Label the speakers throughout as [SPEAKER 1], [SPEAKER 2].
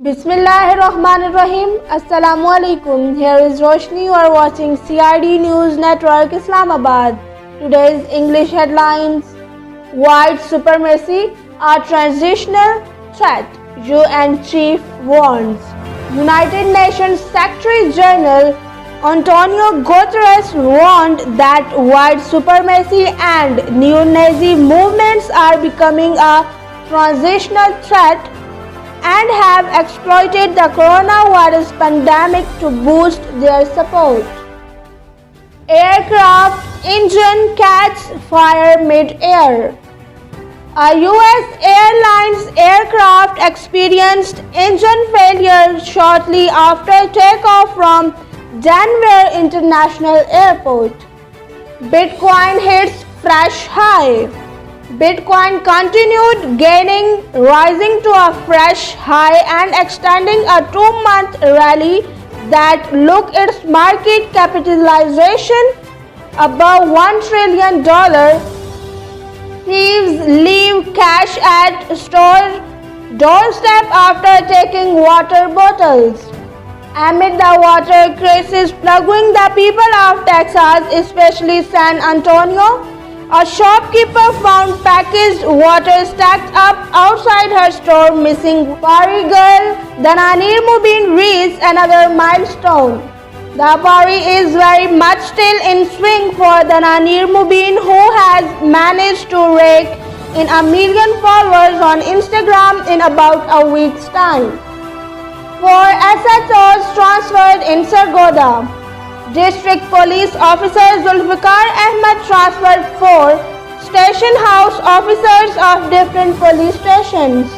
[SPEAKER 1] Bismillahirrahmanirrahim. Assalamualaikum. Here is Roshni. You are watching CID News Network Islamabad. Today's English headlines: White supremacy, a transitional threat, UN chief warns. United Nations Secretary General Antonio Guterres warned that white supremacy and neo-Nazi movements are becoming a transitional threat and have exploited the coronavirus pandemic to boost their support. Aircraft engine catches fire mid-air. A US Airlines aircraft experienced engine failure shortly after takeoff from Denver International Airport. Bitcoin hits fresh high. Bitcoin continued gaining, rising to a fresh high and extending a 2-month rally that look its market capitalization above $1 trillion. Thieves leave cash at store doorstep after taking water bottles. Amid the water crisis plaguing the people of Texas, especially San Antonio, a shopkeeper found packaged water stacked up outside her store, missing Pari girl Dananir Mubin reached another milestone. The Pari is very much still in swing for Dananir Mubin, who has managed to rake in 1 million followers on Instagram in about a week's time. 4 SHOs transferred in Sargodha. District Police Officer Zulfikar Ahmed transferred 4 station house officers of different police stations.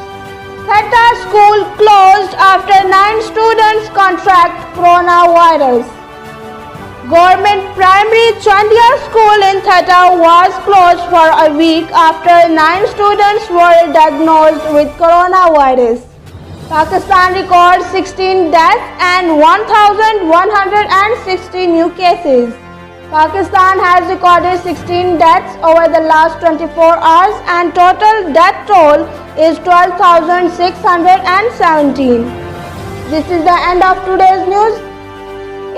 [SPEAKER 1] Theta school closed after 9 students contract coronavirus. Government primary Chandia school in Theta was closed for a week after 9 students were diagnosed with coronavirus. Pakistan records 16 deaths and 1,160 new cases. Pakistan has recorded 16 deaths over the last 24 hours and total death toll is 12,617. This is the end of today's news.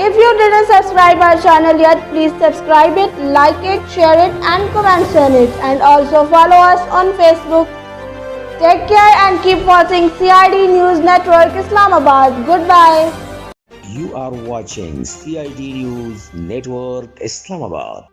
[SPEAKER 1] If you didn't subscribe our channel yet, please subscribe it, like it, share it and comment on it, and also follow us on Facebook. Take care and keep watching CID News Network Islamabad. Goodbye.
[SPEAKER 2] You are watching CID News Network Islamabad.